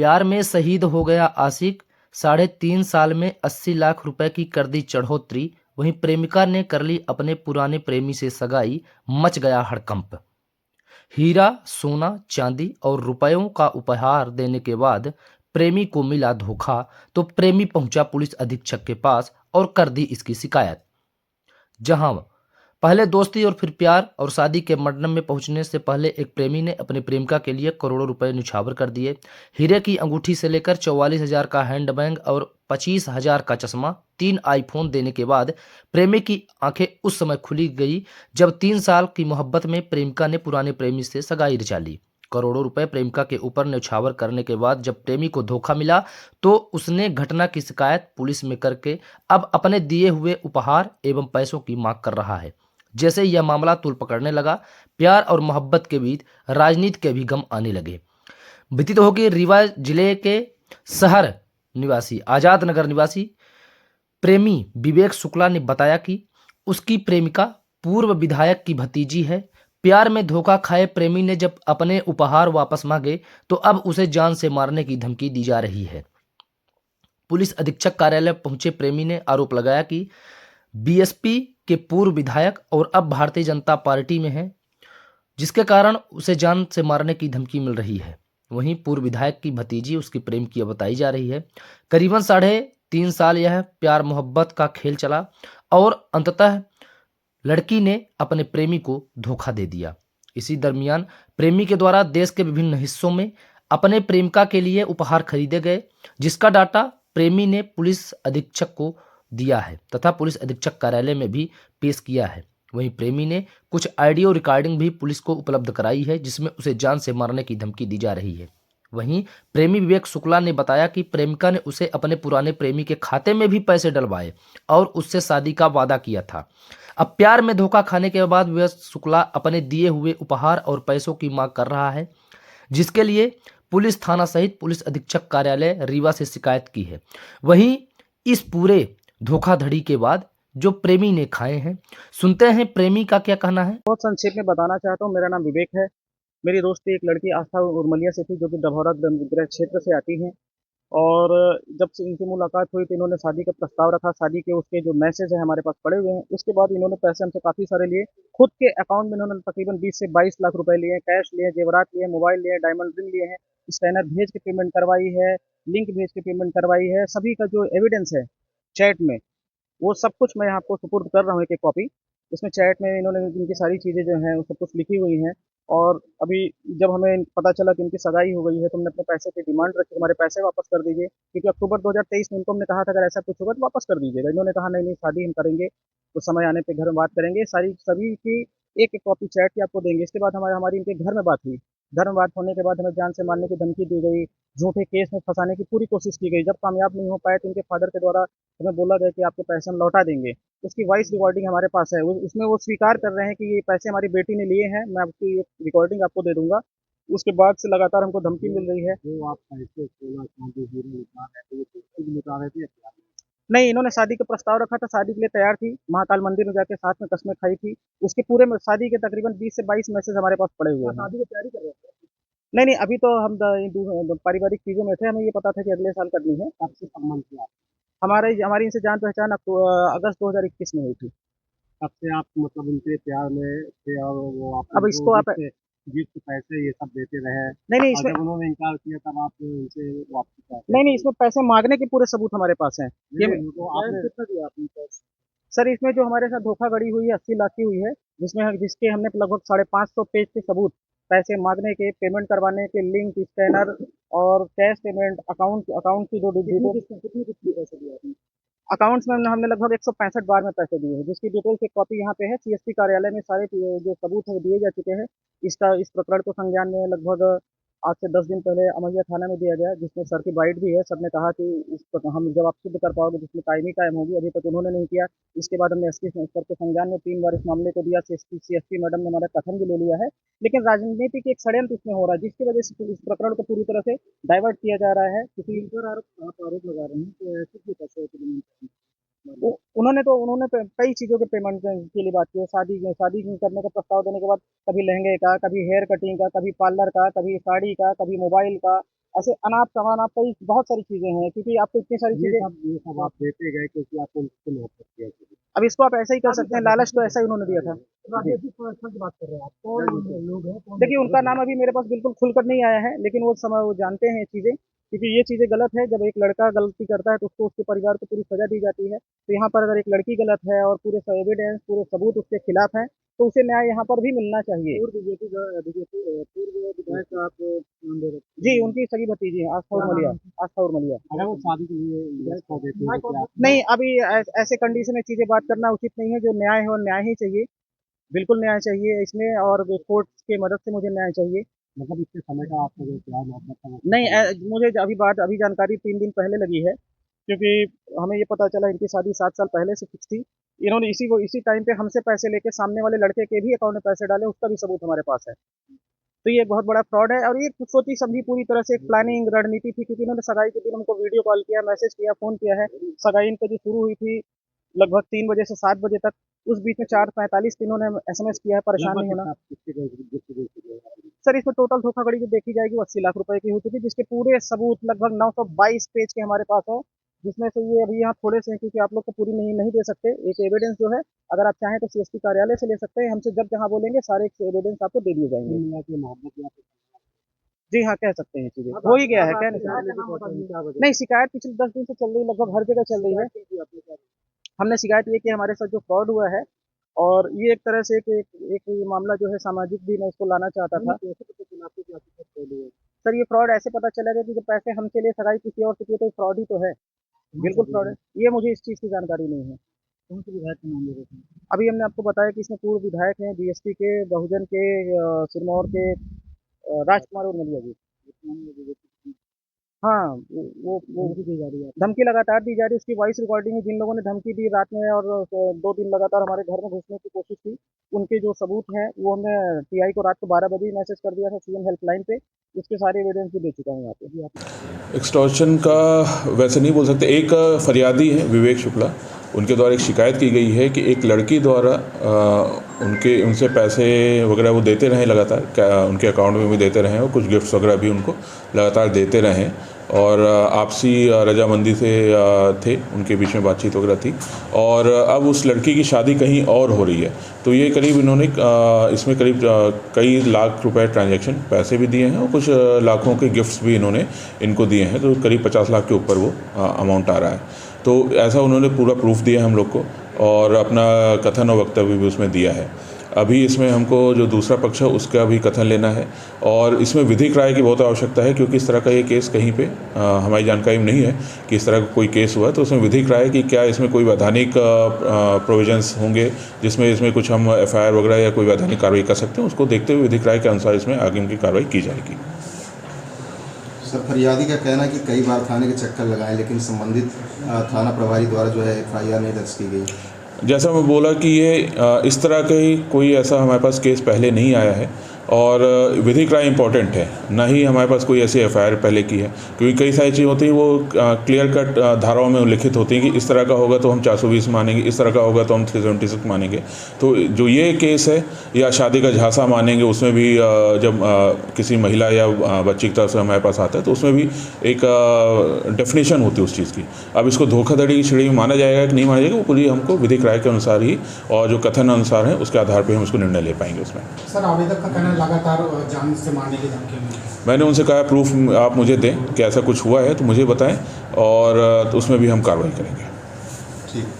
प्यार में शहीद हो गया आशिक, 3.5 साल में 80 लाख रुपए की कर दी चढ़ोतरी। वहीं प्रेमिका ने कर ली अपने पुराने प्रेमी से सगाई, मच गया हड़कंप। हीरा, सोना, चांदी और रुपयों का उपहार देने के बाद प्रेमी को मिला धोखा, तो प्रेमी पहुंचा पुलिस अधीक्षक के पास और कर दी इसकी शिकायत। जहां पहले दोस्ती और फिर प्यार और शादी के मंडप में पहुंचने से पहले एक प्रेमी ने अपनी प्रेमिका के लिए करोड़ों रुपए न्यौछावर कर दिए। हीरे की अंगूठी से लेकर 44,000 का हैंडबैग और 25,000 का चश्मा, 3 आईफोन देने के बाद प्रेमी की आंखें उस समय खुली गई जब 3 साल की मोहब्बत में प्रेमिका ने पुराने प्रेमी से सगाई रचा ली। करोड़ों रुपए प्रेमिका के ऊपर न्यौछावर करने के बाद जब प्रेमी को धोखा मिला तो उसने घटना की शिकायत पुलिस में करके अब अपने दिए हुए उपहार एवं पैसों की मांग कर रहा है। जैसे यह मामला तूल पकड़ने लगा, प्यार और मोहब्बत के बीच राजनीति के भी गम आने लगे। बीती हो कि रीवा जिले के शहर निवासी आजाद नगर निवासी प्रेमी विवेक शुक्ला ने बताया कि उसकी प्रेमिका पूर्व विधायक की भतीजी है। प्यार में धोखा खाए प्रेमी ने जब अपने उपहार वापस मांगे तो अब उसे जान से मारने की धमकी दी जा रही है। पुलिस अधीक्षक कार्यालय पहुंचे प्रेमी ने आरोप लगाया कि बीएसपी के पूर्व विधायक और अब भारतीय जनता पार्टी में हैं, जिसके कारण उसे जान से मारने की धमकी मिल रही है। वहीं पूर्व विधायक की भतीजी उसकी प्रेम की बताई जा रही है। करीबन 3.5 साल यह प्यार मोहब्बत का खेल चला और अंततः लड़की ने अपने प्रेमी को धोखा दे दिया। इसी दरमियान प्रेमी के द्वारा देश के विभिन्न हिस्सों में अपने प्रेमिका के लिए उपहार खरीदे गए, जिसका डाटा प्रेमी ने पुलिस अधीक्षक को दिया है तथा पुलिस अधीक्षक कार्यालय में भी पेश किया है। वहीं प्रेमी ने कुछ ऑडियो रिकॉर्डिंग भी पुलिस को उपलब्ध कराई है, जिसमें उसे जान से मारने की धमकी दी जा रही है। वहीं प्रेमी विवेक शुक्ला ने बताया कि प्रेमिका ने उसे अपने पुराने प्रेमी के खाते में भी पैसे डलवाए और उससे शादी का वादा किया था। अब प्यार में धोखा खाने के बाद विवेक शुक्ला अपने दिए हुए उपहार और पैसों की मांग कर रहा है, जिसके लिए पुलिस थाना सहित पुलिस अधीक्षक कार्यालय रीवा से शिकायत की है। वहीं इस पूरे धोखाधड़ी के बाद जो प्रेमी ने खाए हैं, सुनते हैं प्रेमी का क्या कहना है। बहुत संक्षेप में बताना चाहता हूँ। मेरा नाम विवेक है। मेरी दोस्ती एक लड़की आस्था उर्मलिया से थी, जो कि डभौरा गृह क्षेत्र से आती हैं। और जब से इनकी मुलाकात हुई तो इन्होंने शादी का प्रस्ताव रखा। शादी के उसके जो मैसेज है हमारे पास पड़े हुए हैं। उसके बाद इन्होंने पैसे हमसे काफ़ी सारे लिए। खुद के अकाउंट में इन्होंने तकरीबन 20 से 22 लाख रुपए लिए हैं, कैश लिए, जेवरात लिए, मोबाइल लिए, डायमंड रिंग लिए हैं, स्कैनर भेज के पेमेंट करवाई है, लिंक भेज के पेमेंट करवाई है। सभी का जो एविडेंस है चैट में, वो सब कुछ मैं आपको सुपुर्द कर रहा हूँ, एक एक कॉपी। इसमें चैट में इन्होंने इनकी सारी चीज़ें जो हैं वो सब कुछ लिखी हुई हैं। और अभी जब हमें पता चला कि इनकी सगाई हो गई है तो हमने अपने पैसे की डिमांड रखी, हमारे पैसे वापस कर दीजिए, क्योंकि अक्टूबर 2023 में इनको हमने कहा था अगर ऐसा कुछ होगा तो वापस कर दीजिएगा। इन्होंने कहा नहीं नहीं, शादी हम करेंगे तो समय आने पे घर में बात करेंगे। सारी सभी की एक एक कॉपी चैट की आपको देंगे। इसके बाद हमारी हमारी इनके घर में बात हुई। घर में बात होने के बाद हमें जान से मारने की धमकी दी गई, झूठे केस में फंसाने की पूरी कोशिश की गई। जब कामयाब नहीं हो पाए तो इनके फादर के द्वारा हमें बोला गया कि आपके पैसे हम लौटा देंगे। उसकी वॉइस रिकॉर्डिंग हमारे पास है। उसमें वो स्वीकार कर रहे हैं कि ये पैसे हमारी बेटी ने लिए हैं। मैं आपकी ये रिकॉर्डिंग आपको दे दूंगा। उसके बाद से लगातार हमको धमकी मिल रही है। जो आप पैसे सोना चांदी हीरे निकाल रहे थे, ये पैसे भी निकाल रहे थे या क्या? नहीं, इन्होंने शादी का प्रस्ताव रखा था, शादी के लिए तैयार थी, महाकाल मंदिर में जाके साथ में कस्में खाई थी। उसके पूरे में शादी के तकरीबन 20 से 22 मैसेज हमारे पास पड़े हुए हैं। शादी की तैयारी कर रहे थे? नहीं नहीं, अभी तो हम पारिवारिक चीजों में थे। हमें ये पता था कि अगले साल करनी है। कब से संबंध किया? हमारे हमारी इनसे जान पहचान अगस्त 2021 में हुई थी। कब से आप मतलब उनके प्यार में थे और वो अब आपको इसको आप गिफ्ट गिफ्ट पैसे ये सब देते रहे, नहीं नहीं और इसमें जब उन्होंने इनकार किया तब आप उनसे वापस पैसे? नहीं नहीं, इसमें पैसे मांगने के पूरे सबूत हमारे पास हैं। ये नहीं, वो तो आपने कितना दिया आपने पैसे? सर, इसमें जो हमारे साथ धोखाधड़ी हुई है 80 लाख की हुई है, जिसके हमने लगभग 550 पेज के सबूत, पैसे मांगने के, पेमेंट करवाने के, लिंक, स्कैनर और कैश पेमेंट, अकाउंट अकाउंट की जो डिटेल, कितनी कितनी पैसे दिए आपने? अकाउंट्स में हमने लगभग 165 बार में पैसे दिए हैं, जिसकी डिटेल्स एक कॉपी यहाँ पे है। सीएसपी कार्यालय में सारे जो सबूत हैं वो दिए जा चुके हैं। इस प्रकरण को संज्ञान में लगभग आज से 10 दिन पहले अमैया थाना में दिया गया, जिसमें सर की बाइट भी है। सर ने कहा कि हम जब आप सिद्ध कर पाओगे जिसमें कायम ही कायम होगी। अभी तक उन्होंने नहीं किया। इसके बाद हमने एसपी सर के संज्ञान में 3 बार इस मामले को दिया। सीएसपी मैडम ने हमारा कथन भी ले लिया है। लेकिन राजनीति की एक षड्यंत्र इसमें हो रहा है, जिसकी वजह से इस प्रकरण को पूरी तरह से डाइवर्ट किया जा रहा है। किसी पर आप आरोप लगा रहे हैं कि ऐसे क्यों पैसे होते हैं? उन्होंने कई चीज़ों के पेमेंट के लिए बात की है। शादी करने का प्रस्ताव देने के बाद कभी लहंगे का, कभी हेयर कटिंग का, कभी पार्लर का, कभी साड़ी का, कभी मोबाइल का, ऐसे अनाप शनाप कई बहुत सारी चीज़ें हैं, क्योंकि आपको इतनी सारी ये चीज़ें सब आप देते गए क्योंकि आपको उनसे मोहब्बत किया थी। अब इसको आप ऐसा ही कर सकते हैं, लालच तो ऐसा ही उन्होंने दिया था। जी। राजेश जी की बात कर रहे हैं आप, कौन लोग हैं, कौन देखिए, उनका नाम अभी मेरे पास बिल्कुल खुलकर नहीं आया है, लेकिन वो जानते हैं ये चीज़ें, क्योंकि ये चीज़ें गलत है। जब एक लड़का गलती करता है तो उसको उसके परिवार को पूरी सज़ा दी जाती है। तो यहाँ पर अगर एक लड़की गलत है और पूरे एविडेंस, पूरे सबूत उसके खिलाफ हैं, तो उसे न्याय यहाँ पर भी मिलना चाहिए। पूर्व विधायक आप नाम दे रहे थे। जी, उनकी सगी भतीजी हैं, आस्था उर्मलिया। आस्था उर्मलिया। अगर वो शादी के लिए व्यस्त हो देते हैं तो क्या नहीं, अभी ऐसे कंडीशन में चीज़ें बात करना उचित नहीं है। जो न्याय है वो न्याय ही चाहिए। बिल्कुल न्याय चाहिए इसमें, और कोर्ट की मदद से मुझे न्याय चाहिए। मतलब इतने समय का आपका जो प्यार मोहब्बत था वो नहीं, मुझे अभी जानकारी 3 दिन पहले लगी है, क्योंकि हमें ये पता चला इनकी शादी 7 साल पहले से फिक्स थी। इन्होंने इसी टाइम पे हमसे पैसे लेके सामने वाले लड़के के भी अकाउंट में पैसे डाले, उसका भी सबूत हमारे पास है। तो ये एक बहुत बड़ा फ्रॉड है, और ये सोची समझी पूरी तरह से एक प्लानिंग रणनीति थी, क्योंकि इन्होंने सगाई के दिन हमको वीडियो कॉल किया, मैसेज किया, फ़ोन किया है। सगाई इनकी जो शुरू हुई थी लगभग 3 बजे से 7 बजे तक, उस बीच में 4:45 पे इन्होंने एसएमएस किया है, परेशान नहीं होना। सर, इसमें टोटल धोखाधड़ी जो देखी जाएगी वो 80 लाख रुपए की हो चुकी है, जिसके पूरे सबूत लगभग 922 पेज के हमारे पास है, जिसमें से ये अभी यहाँ थोड़े से हैं, क्योंकि आप लोग को पूरी नहीं दे सकते। एक एविडेंस जो है, अगर आप चाहें तो सीएसपी कार्यालय से ले सकते हैं, हमसे जब जहाँ बोलेंगे सारे एविडेंस आपको दे दिए जाएंगे। मिला कि मोहब्बत या जी हाँ, कह सकते हैं चीजें, हो ही गया है, कह नहीं सकते। नहीं, शिकायत पिछले 10 दिन से चल रही, लगभग हर जगह चल रही है। हमने शिकायत ये की हमारे साथ जो फ्रॉड हुआ है, और ये एक तरह से एक ये मामला जो है सामाजिक भी मैं इसको लाना चाहता था। सर, ये फ्रॉड ऐसे पता चलेगा कि जब पैसे हमसे लिए सगाई किसी और से की, तो फ्रॉड ही तो है। बिल्कुल फ्रॉड है। ये मुझे इस चीज़ की जानकारी नहीं है। कौन से विधायक का नाम ले रहे थे? अभी हमने आपको बताया कि इसमें पूर्व विधायक हैं, बीएसपी के, बहुजन के, सिरमौर के, राजकुमार उर्मलिया जी। हाँ, वो धमकी दी जा रही है। धमकी लगातार दी जा रही है। उसकी वॉइस रिकॉर्डिंग है। जिन लोगों ने धमकी दी रात में और 2 दिन लगातार हमारे घर में घुसने की कोशिश की, उनके जो सबूत हैं वो हमने टीआई को रात को 12 बजे ही मैसेज कर दिया था सीएम हेल्पलाइन पे। उसके सारे एविडेंस भी दे चुका हूँ यहाँ पे। एक्सटॉर्शन का वैसे नहीं बोल सकते। एक फरियादी है विवेक शुक्ला, उनके द्वारा एक शिकायत की गई है कि एक लड़की द्वारा उनसे पैसे वगैरह वो देते रहें लगातार, उनके अकाउंट में भी देते रहें और कुछ गिफ्ट्स वगैरह भी उनको लगातार देते रहें, और आपसी रजामंदी से थे, उनके बीच में बातचीत वगैरह थी, और अब उस लड़की की शादी कहीं और हो रही है। तो ये करीब इन्होंने इसमें करीब कई लाख रुपए ट्रांजैक्शन पैसे भी दिए हैं और कुछ लाखों के गिफ्ट्स भी इन्होंने इनको दिए हैं, तो करीब 50 लाख के ऊपर वो अमाउंट आ रहा है। तो ऐसा उन्होंने पूरा प्रूफ दिया हम लोग को, और अपना कथन और वक्तव्य भी उसमें दिया है। अभी इसमें हमको जो दूसरा पक्ष है उसका भी कथन लेना है, और इसमें विधिक राय की बहुत आवश्यकता है, क्योंकि इस तरह का ये केस कहीं पे हमारी जानकारी में नहीं है कि इस तरह का कोई केस हुआ है। तो उसमें विधिक राय कि क्या इसमें कोई वैधानिक प्रोविजंस होंगे जिसमें इसमें कुछ हम एफआईआर वगैरह या कोई वैधानिक कार्रवाई कर सकते हैं, उसको देखते हुए विधिक राय के अनुसार इसमें आगे उनकी कार्रवाई की जाएगी। सर, फरियादी का कहना है कि कई बार थाने के चक्कर लगाए, लेकिन संबंधित थाना प्रभारी द्वारा जो है एफआईआर नहीं दर्ज की गई। जैसा मैं बोला कि ये इस तरह का ही कोई ऐसा हमारे पास केस पहले नहीं आया है, और विधिक राय इम्पॉर्टेंट है, ना ही हमारे पास कोई ऐसी एफआईआर पहले की है, क्योंकि कई सारी चीज़ होती हैं वो क्लियर कट धाराओं में उल्लिखित होती हैं कि इस तरह का होगा तो हम 420 मानेंगे, इस तरह का होगा तो हम 376 मानेंगे। तो जो ये केस है, या शादी का झांसा मानेंगे, उसमें भी जब किसी महिला या बच्ची की तरफ से हमारे पास आता है तो उसमें भी एक डेफिनेशन होती है उस चीज़ की। अब इसको धोखाधड़ी की श्रेणी में माना जाएगा कि नहीं माना जाएगा, वो पूरी हमको विधिक राय के अनुसार ही और जो कथन अनुसार है उसके आधार पर हम उसको निर्णय ले पाएंगे उसमें। सर, आवेदक का कहना लगातार जान से मारने की धमकी मिली। मैंने उनसे कहा प्रूफ आप मुझे दें कि ऐसा कुछ हुआ है तो मुझे बताएं, और तो उसमें भी हम कार्रवाई करेंगे। ठीक।